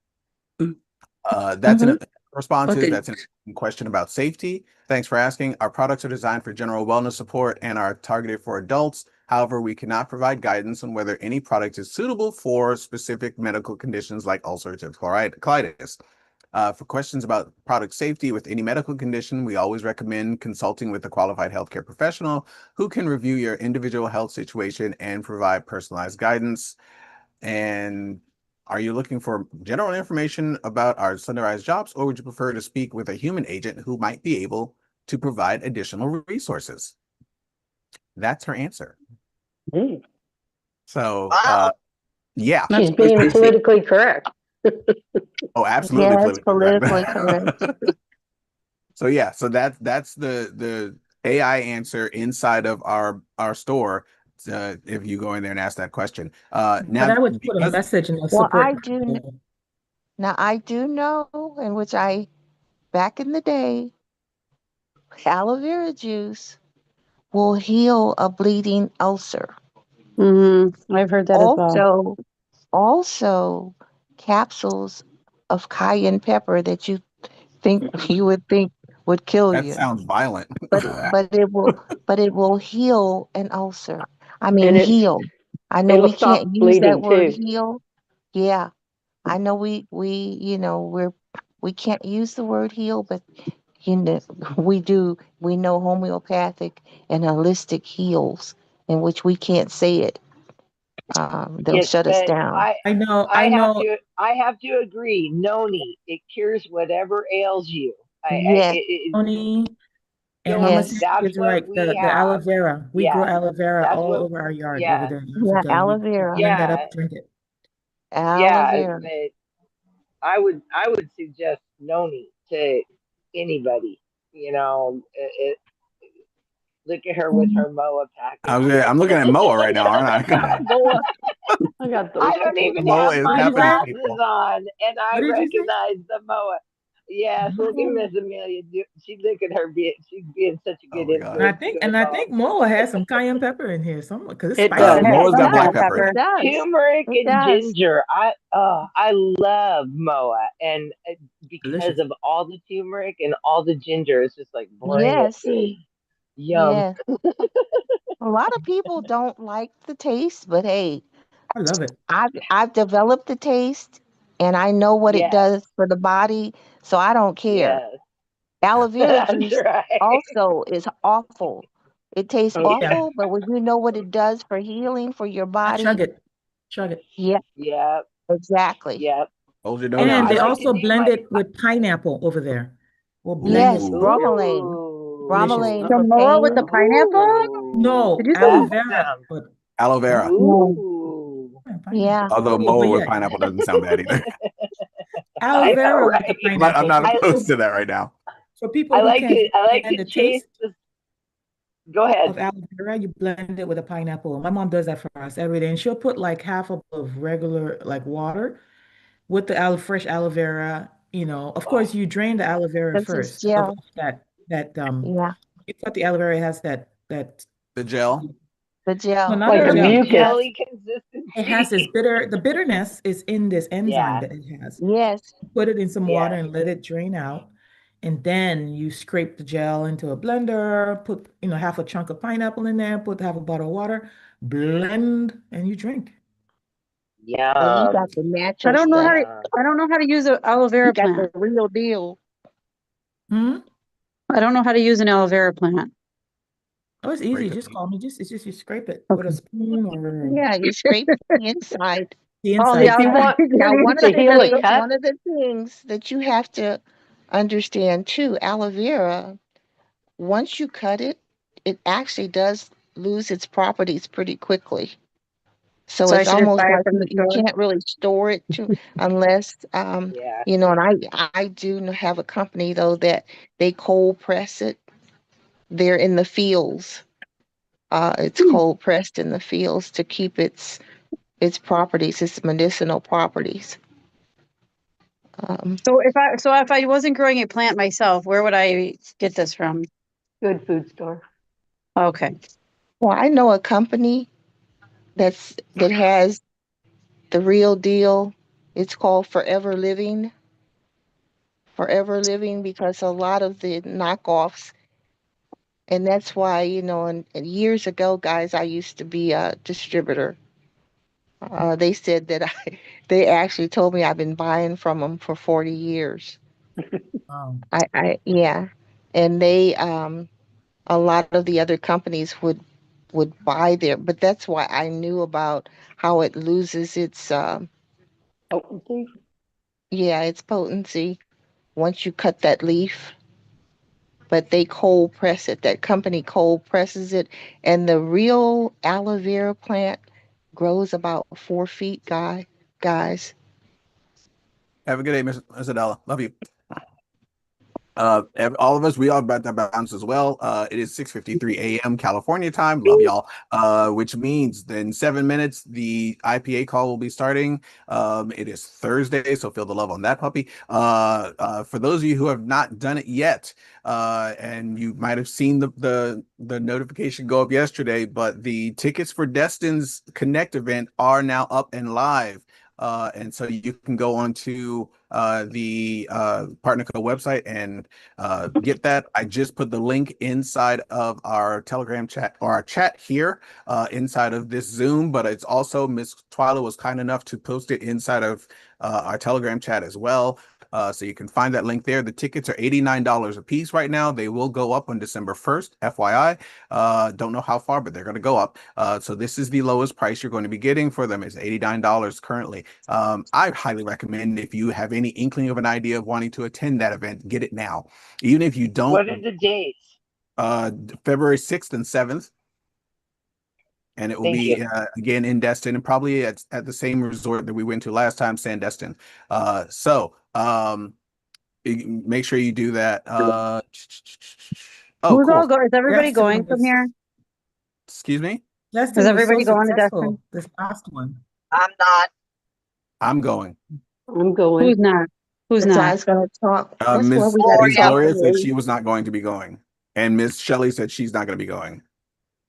Mm. That's Mm-hmm. an response is Okay. that's a question about safety. Thanks for asking. Our products are designed for general wellness support and are targeted for adults. However, we cannot provide guidance on whether any product is suitable for specific medical conditions like ulcerative colitis. For questions about product safety with any medical condition, we always recommend consulting with a qualified healthcare professional who can review your individual health situation and provide personalized guidance. And are you looking for general information about our standardized jobs, or would you prefer to speak with a human agent who might be able to provide additional resources? That's her answer. So, Wow. yeah. That's She's being specific. politically correct. Oh, absolutely Yeah, it's politically politically correct. correct. So yeah, so that's the AI answer inside of our store. If you go in there and ask that question, But I now would put a because message in the Well, support. now I do know, in which back in the day, aloe vera juice will heal a bleeding ulcer. I've heard that as well. Also, capsules of cayenne pepper that you would think would kill that you, sounds violent. but it will heal an ulcer. I mean, And heal. I know it'll we stop can't use that bleeding word too. heal. Yeah, I know we can't use the word heal, but you know we do. We know homeopathic and holistic heals, in which we can't say it. They'll Yes, shut us but down. I know, I I have know. to I have to agree. Noni, it cures whatever ails you. Yes, Tony and Mama Noni, yes, Sandy that's is what right. we The aloe have. vera. We grow Yeah, aloe vera that's all what. over our yard over Yeah, there. yeah, So aloe you vera, blend that up, yeah, drink it. aloe yeah. vera. But I would suggest Noni to anybody. You know, Look at her with her MOA package. I'm looking at Moa right now, aren't I? Come on. Moa. I got those. I don't even Moa have is my happening, glasses people. on, and I What did you say? recognize the MOA. Yes, look at Miss Amelia. She look at her she's being such a Oh good my God. And I influence think to us and I all. think Moa has some cayenne pepper in here somewhere because it's It spicy. does. It has Moa's some got black cayenne pepper. pepper. It does. Turmeric It and does. ginger. I love MOA, and because Delicious. of all the turmeric and all the ginger, it's just like bring Yes. it. Yum. Yes. A lot of people don't like the taste, but hey, I love it. I've developed the taste and I know what it Yes, does for the body, so I don't care. yes. Aloe vera That's juice right. also is awful. It tastes Oh, Yeah. awful, but when you know what it does for healing for your I chug body, it. Chug it. yeah, Yep, exactly. yep. Hold your I know. donut And I they hole. like to also do blend my. it with pineapple over there. We'll blend it Yes, with Ooh. bromelain. delicious. Ooh, Bromelain The for Moa with the pain. pineapple? No, Did you aloe say? that vera, sounds. but Aloe vera. No. Ooh, yeah, pineapple. Yeah. Although But Moa with yeah, pineapple doesn't sound bad either. aloe I know, vera with the right? I'm pineapple. not For opposed people, to that right now. for people who can't I like stand to the chase taste the. Go ahead. of aloe vera, you blend it with a pineapple. My mom does that for us every day, and she'll put like half a bowl of regular like water with the fresh aloe vera. Of Oh, course, you drain the aloe vera This is first of gel. that Yeah. you thought the aloe vera has that The gel. The no, gel. not Like the a the gel. mucus. jelly It has this consistency. the bitterness is in this enzyme Yeah, that it has. Yes. Put it in some water yes, and let it drain out. And then you scrape the gel into a blender, put, half a chunk of pineapple in there, put half a bottle of water, blend, and you drink. So you yum, got the I natural don't know how stuff. to. yum. I don't know how to use an aloe You vera got the plant. real deal. Hmm? I don't know how to use an aloe vera plant. Oh, it's easy. Break it. Just call me. It's just you scrape it with a Okay. spoon or Yeah, you scrape the inside. the Oh, the inside. if you outside. want Now, one of to the heal a things, cut, one of the things that you have to understand too, aloe vera, once you cut it, it actually does lose its properties pretty quickly. So So I it's should just almost buy it like from the you store. can't really store it too unless Yeah, and I do have a company though that they cold press it. They're in the fields. It's Hmm. cold pressed in the fields to keep its properties, its medicinal properties. Um, So if I wasn't growing a plant myself, where would I get this from? good food store. Okay. well, I know a company that has the real deal. It's called Forever Living. Forever Living because a lot of the knockoffs, and that's why and years ago, guys, I used to be a distributor. They said that they actually told me I've been buying from them for 40 years. Yeah, and a lot of the other companies would buy there, but that's why I knew about how it loses its Potency. yeah, its potency once you cut that leaf. But they cold press it. That company cold presses it, and the real aloe vera plant grows about 4 feet, guys. Have a good day, Miss Adela. Love you. All of us, we are about to bounce as well. It is 6:53 a.m. California time. Love y'all. Which means in 7 minutes the IPA call will be starting. It is Thursday, so feel the love on that puppy. For those of you who have not done it yet, and you might have seen the notification go up yesterday, but the tickets for Destin's Connect event are now up and live. And so you can go on to the Partner Code website and get that. I just put the link inside of our Telegram chat or our chat here inside of this Zoom, but it's also Miss Twyla was kind enough to post it inside of our Telegram chat as well. So you can find that link there. The tickets are $89 a piece right now. They will go up on December 1st, FYI. Don't know how far, but they're going to go up. So this is the lowest price you're going to be getting for them is $89 currently. I highly recommend if you have any inkling of an idea of wanting to attend that event, get it now. Even if you what don't, are the dates? February 6th and 7th. And it will Thank you. be again in Destin and probably at the same resort that we went to last time, Sandestin. So make sure you do that. Oh, Who's all cool. going? Is everybody Destin going from was, here? Excuse me? Is Destin was so everybody going to Destin? successful this last one. I'm not. I'm going. I'm going. Who's not? Who's That's why I not? was gonna talk. That's why Miss we gotta Miss Gloria. talk to Gloria said Amelia. she was not going to be going, and Miss Shelley said she's not going to be going.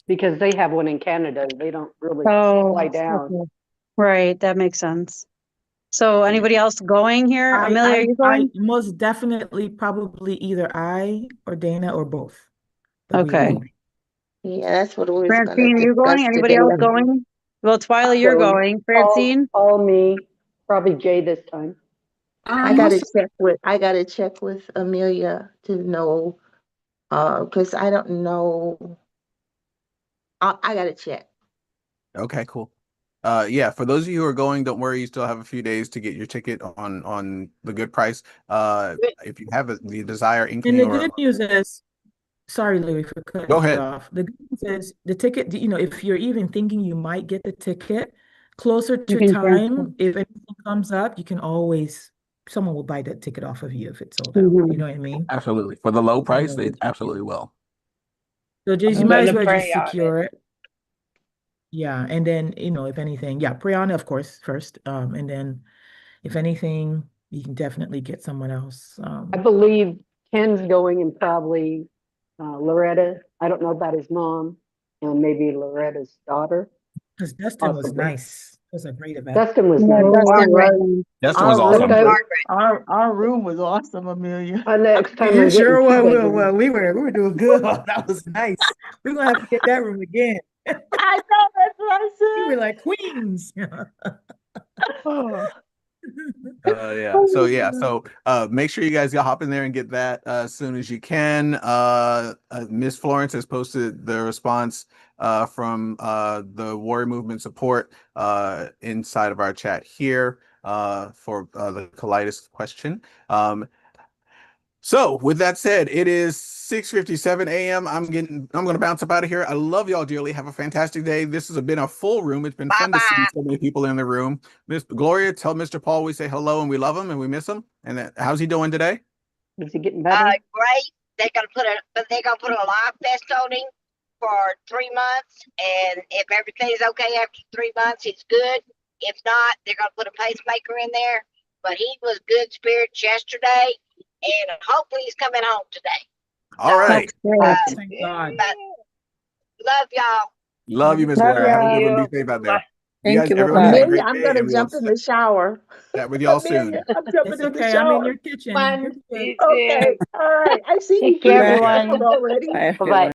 Because they have one in Canada. They don't really Oh, fly down. okay. Right. That makes sense. So anybody else going here? Amelia, are you I going? most definitely probably either I or Dana or both. But we Okay. will. Yeah, that's what we was gonna Francine, are you going? discuss Anybody today. else going? Well, Twyla, you're going. Francine? All me. Probably Jay this time. I gotta check with Amelia to know, because I don't know. I gotta check. Okay, cool. Yeah, for those of you who are going, don't worry, you still have a few days to get your ticket on the good price. If you have the desire, And inkling, the or good news is, sorry, Louis, for cutting go you ahead. off. The good news is the ticket, if you're even thinking you might get the ticket closer You to can transfer. time, if anything comes up, you can always, someone will buy that ticket off of you if it's sold out. Mhm. You know what I mean? Absolutely. For the low price, So, they absolutely will. so just, you I'm might as gonna well just pray on secure it. Yeah. And then, if anything, yeah, pray on it, of course, first. And then if anything, you can definitely get someone else. I believe Ken's going and probably Loretta. I don't know about his mom and maybe Loretta's daughter. Because Destin was Possibly. nice. It was a great event. Dustin was Yeah, nice. Dustin Margaret. was. Destin was Our room, awesome. Okay. our room was awesome, Amelia. Next time You I'm getting sure two were. bedrooms. We were doing good. That was nice. We're gonna have to get that room again. I know that's what I We said. were like queens. Oh. So make sure you guys hop in there and get that as soon as you can. Miss Florence has posted the response from the Warrior Movement support inside of our chat here for the colitis question. So with that said, it is 6:57 a.m. I'm going to bounce up out of here. I love y'all dearly. Have a fantastic day. This has been a full room. It's been fun to see Bye-bye. so many people in the room. Miss Gloria, tell Mr. Paul we say hello and we love him and we miss him. And how's he doing today? Is he getting better? Great. They're gonna put a live test on him for 3 months, and if everything's okay after 3 months, he's good. If not, they're gonna put a pacemaker in there. But he was good spirits yesterday, and hopefully he's coming home today. All right. Thank God. Love y'all. Love you, Miss Love Gloria. Have a y'all. good one. Be safe out there. You Thank guys, you. everybody have a Amelia, great I'm day, gonna and we'll jump in the shower. chat with y'all soon. Amelia, I'm jumping It's in the okay. I'm in shower. your kitchen. Fun. You're good. See you soon. Okay, all right. I see you Take care, doing everyone. already. Bye, Bye-bye.